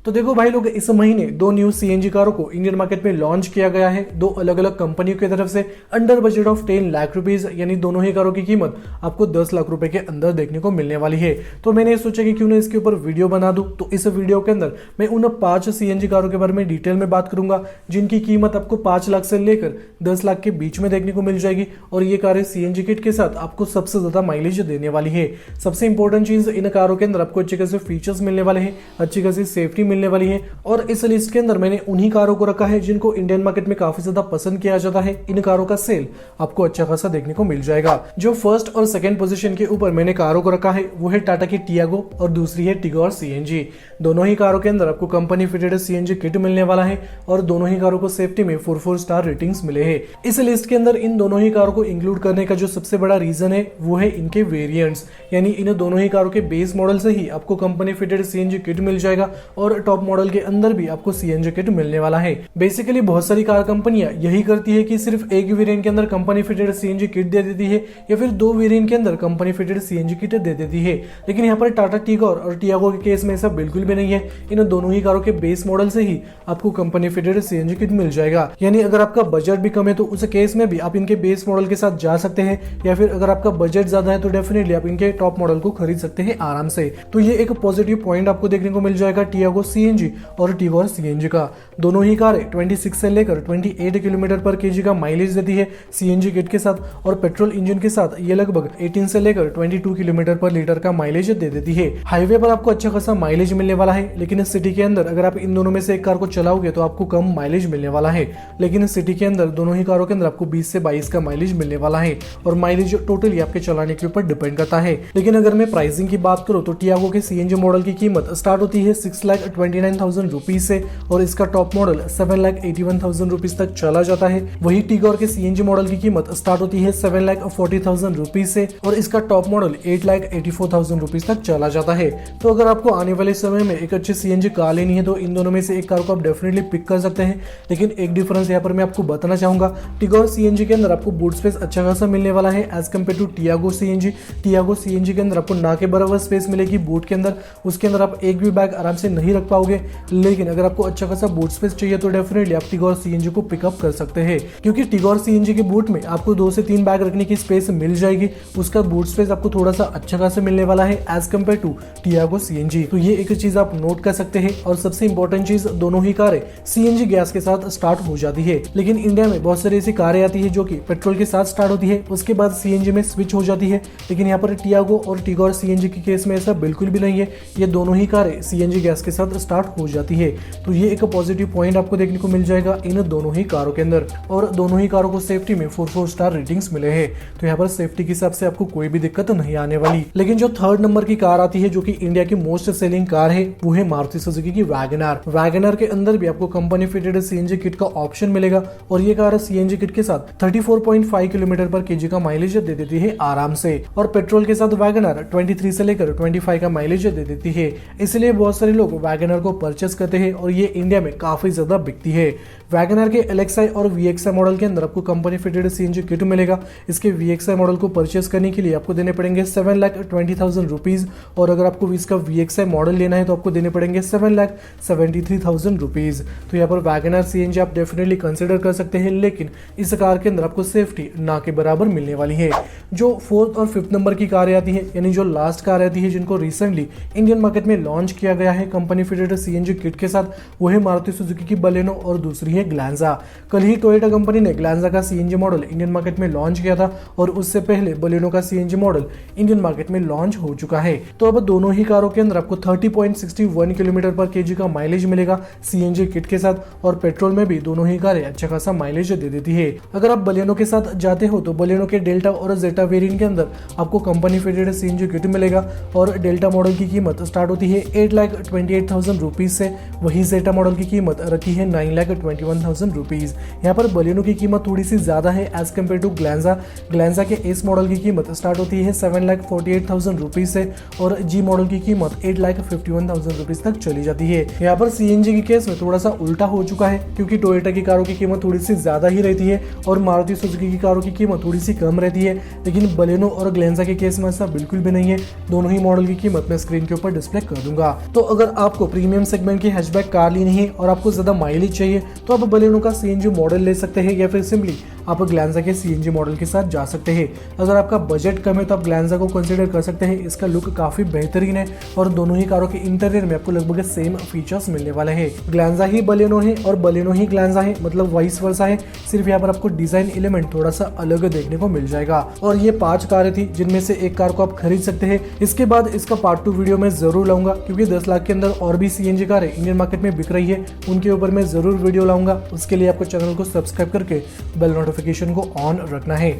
तो देखो भाई लोग, इस महीने दो न्यू सीएनजी कारों को इंडियन मार्केट में लॉन्च किया गया है, दो अलग अलग कंपनियों की तरफ से under budget of 10 lakh rupees, यानी दोनों ही कारों की कीमत आपको 10 लाख रुपए के अंदर देखने को मिलने वाली है। तो मैंने सोचा कि क्यों ना इसके ऊपर वीडियो बना दूं। तो इस वीडियो के अंदर मैं उन 5 सीएनजी कारों के बारे में डिटेल में बात करूंगा जिनकी कीमत आपको 5 लाख से लेकर 10 लाख के बीच में देखने को मिल जाएगी, और ये कारें सीएनजी किट के साथ आपको सबसे ज्यादा माइलेज देने वाली है। सबसे इंपॉर्टेंट चीज, इन कारों के अंदर आपको अच्छे खासे फीचर्स मिलने वाले हैं, अच्छी खासी सेफ्टी मिलने वाली है, और इस लिस्ट के अंदर मैंने उन्हीं कारों को रखा है जिनको इंडियन मार्केट में काफी ज्यादा पसंद किया जाता है। इन कारों का सेल आपको अच्छा खासा देखने को मिल जाएगा। जो फर्स्ट और सेकंड पोजीशन के ऊपर मैंने कारों को रखा है वो है टाटा की टियागो और दूसरी है टिगोर सीएनजी। दोनों ही कारों के अंदर आपको कंपनी फिटेड सीएनजी किट मिलने वाला है और दोनों ही कारों को सेफ्टी में 4 स्टार रेटिंग्स मिले हैं। इस लिस्ट के अंदर इन दोनों ही कारों को इंक्लूड करने का जो सबसे बड़ा रीजन है वो है इनके वेरिएंट्स, यानी इन दोनों ही कारों के बेस मॉडल से ही आपको कंपनी फिटेड सीएनजी किट मिल जाएगा और टॉप मॉडल के अंदर भी आपको सीएनजी किट मिलने वाला है। बेसिकली बहुत सारी कार कंपनियां यही करती है कि सिर्फ एक वेरिएंट के अंदर कंपनी फिटेड सीएनजी किट दे देती है या फिर 2 वेरिएंट के अंदर कंपनी फिटेड सीएनजी किट दे देती है, लेकिन यहाँ पर टाटा टिगोर और टियागो के केस में ऐसा बिल्कुल भी नहीं है। इन दोनों ही कारों के बेस मॉडल से ही आपको कंपनी फिटेड सीएनजी किट मिल जाएगा, यानी अगर आपका बजट भी कम है तो उस केस में भी आप इनके बेस मॉडल के साथ जा सकते हैं, या फिर अगर आपका बजट ज्यादा है तो डेफिनेटली आप इनके टॉप मॉडल को खरीद सकते हैं आराम से। तो ये एक पॉजिटिव पॉइंट आपको देखने को मिल जाएगा टियागो सीएनजी और टिगोर सीएनजी का। दोनों ही कारें 26 से लेकर 28 किलोमीटर पर केजी का माइलेज देती है सीएनजी किट के साथ, और पेट्रोल इंजन के साथ ये लगभग 18 से लेकर 22 किलोमीटर पर लीटर का माइलेज दे देती है। हाईवे पर आपको अच्छा खासा माइलेज मिलने वाला है, लेकिन सिटी के अंदर अगर आप इन दोनों में से एक कार को चलाओगे तो आपको कम माइलेज मिलने वाला है, लेकिन सिटी के अंदर दोनों ही कारों के अंदर आपको 20 से 22 का माइलेज मिलने वाला है, और माइलेज टोटली आपके चलाने के ऊपर डिपेंड करता है। लेकिन अगर मैं प्राइसिंग की बात करूं तो टियागो के सीएनजी मॉडल की कीमत स्टार्ट होती है 6,29,000 रुपीज से, और इसका टॉप मॉडल 7,81,000 रुपीज तक चला जाता है। वही टिगोर के सीएनजी मॉडल की कीमत स्टार्ट होती है 7,40,000 रुपीज से, और इसका टॉप मॉडल 8,84,000 रुपीज तक चला जाता है। तो अगर आपको आने वाले समय में एक अच्छी सीएनजी कार लेनी है तो इन दोनों में से एक कार को आप डेफिनेटली पिक कर सकते हैं, लेकिन एक डिफरेंस यहाँ पर मैं आपको बताना चाहूंगा। टिगोर सीएनजी के अंदर आपको बूट स्पेस अच्छा खासा मिलने वाला है as compare to Tiago CNG. Tiago CNG के अंदर आपको ना के बराबर स्पेस मिलेगी बूट के अंदर, उसके अंदर आप एक भी बैग आराम से नहीं रख पाओगे, लेकिन अगर आपको अच्छा खासा बूट स्पेस चाहिए तो डेफिनेटली आप टिगोर सीएनजी को पिकअप कर सकते हैं, क्योंकि टिगोर सीएनजी के बूट में आपको 2 से 3 बैग रखने की स्पेस मिल जाएगी। उसका बूट स्पेस आपको थोड़ा सा अच्छा खासा मिलने वाला है as compare to Tiago CNG. तो ये एक चीज आप नोट कर सकते हैं। और सबसे इंपॉर्टेंट चीज, दोनों ही कारें सीएनजी गैस के साथ स्टार्ट हो जाती है, लेकिन इंडिया में बहुत सारी ऐसी कारें आती है जो कि पेट्रोल के साथ स्टार्ट होती है, उसके बाद सीएनजी में स्विच हो जाती है, लेकिन यहाँ पर टियागो और टिगोर सीएनजी के केस में ऐसा बिल्कुल भी नहीं है। ये दोनों ही कारें सीएनजी गैस के साथ स्टार्ट हो जाती है। तो ये एक पॉजिटिव पॉइंट आपको देखने को मिल जाएगा इन दोनों ही कारों के अंदर, और दोनों ही कारों को सेफ्टी में 4 स्टार रेटिंग्स मिले हैं। तो यहाँ पर सेफ्टी के हिसाब से आपको कोई भी दिक्कत नहीं आने वाली। लेकिन जो थर्ड नंबर की कार आती है जो कि इंडिया की मोस्ट सेलिंग कार है वो है मारुति सुजुकी की वैगनआर। वैगनआर के अंदर भी आपको कंपनी फिटेड सीएनजी किट का ऑप्शन मिलेगा, और ये कार सीएनजी किट के साथ 34.5 किलोमीटर पर केजी का माइलेज दे देती है आराम से, और पेट्रोल के साथ वैगनआर 23 से लेकर 25 का माइलेज दे देती है। इसलिए बहुत सारे लोग वैगनआर को परचेस करते हैं और ये इंडिया में काफी ज्यादा बिकती है। वैगनआर के LXi और VXi मॉडल के अंदर आपको कंपनी फिटेड सीएनजी किट मिलेगा। इसके VXi मॉडल को परचेस करने के लिए आपको देने पड़ेंगे 7,20,000 रुपीज, और अगर आपको इसका VXi मॉडल लेना है तो आपको देने पड़ेंगे 7,73,000 रुपीज। तो यहाँ पर वैगनआर सीएनजी आप डेफिनेटली कंसिडर कर सकते हैं, लेकिन इस कार के अंदर आपको सेफ्टी ना के बराबर मिलने वाली है। जो 4th और 5th नंबर की कारें आती है, यानी जो लास्ट कार आती है जिनको रिसेंटली इंडियन मार्केट में लॉन्च किया गया है कंपनी फिटेड सीएनजी किट के साथ, वो है मारुति सुजुकी की बलेनो और दूसरी है ग्लैंजा। कल ही टोयोटा कंपनी ने ग्लैंजा का सीएनजी मॉडल इंडियन मार्केट में लॉन्च किया था, और उससे पहले बलेनो का सीएनजी मॉडल इंडियन मार्केट में लॉन्च हो चुका है। तो अब दोनों ही कारों के अंदर आपको 30.61 किलोमीटर पर केजी का माइलेज मिलेगा सीएनजी किट के साथ, और पेट्रोल में भी दोनों ही कारें अच्छा खासा माइलेज दे देती है। अगर आप बलेनो के साथ जाते हो तो बलेनो के डेल्टा और जेटा वेरिएंट के अंदर आपको कंपनी फिटेड सीएनजी किट मिलेगा, और डेल्टा मॉडल की कीमत स्टार्ट होती है 8,28,000 रुपीज से, वही जेटा मॉडल की कीमत रखी है 9,21,000 रुपीज। यहाँ पर बलेनो की कीमत थोड़ी सी ज्यादा है as compare to Glanza. Glanza के एस मॉडल की कीमत स्टार्ट होती है 7,48,000 रुपीज से, और जी मॉडल की कीमत 8,51,000 रुपीज तक चली जाती है। यहाँ पर सीएनजी के केस में थोड़ा सा उल्टा हो चुका है, क्योंकि टोयोटा की कारों की कीमत थोड़ी सी ज्यादा ही रहती है और मारुति सुजुकी की कारों की कीमत थोड़ी सी कम रहती है, लेकिन बलेनो और ग्लैंजा के केस में ऐसा बिल्कुल भी नहीं है। दोनों ही मॉडल की कीमत मैं स्क्रीन के ऊपर डिस्प्ले कर दूंगा। तो अगर आपको प्रीमियम सेगमेंट की हैचबैक कार लेनी है और आपको ज्यादा माइलेज चाहिए तो आप बलेनो का सीएनजी मॉडल ले सकते हैं या फिर सिंपली आप ग्लैंजा के सीएनजी मॉडल के साथ जा सकते हैं। अगर आपका बजट कम है तो आप ग्लैंजा को कंसीडर कर सकते हैं। इसका लुक काफी बेहतरीन है और दोनों ही कारों के इंटीरियर में आपको लगभग सेम फीचर्स मिलने वाले हैं। ग्लैंजा ही बलेनो है और बलेनो ही ग्लैंजा है, मतलब वाइस वर्सा है, सिर्फ यहाँ पर आपको डिजाइन एलिमेंट थोड़ा सा अलग देखने को मिल जाएगा। और ये 5 कारें थी जिनमें से एक कार को आप खरीद सकते हैं। इसके बाद इसका पार्ट 2 वीडियो मैं जरूर लाऊंगा क्योंकि 10 लाख के अंदर और भी सीएनजी कारें इंडियन मार्केट में बिक रही है, उनके ऊपर मैं जरूर वीडियो लाऊंगा। उसके लिए आपको चैनल को सब्सक्राइब करके बेल नोटिफिकेशन को ऑन रखना है।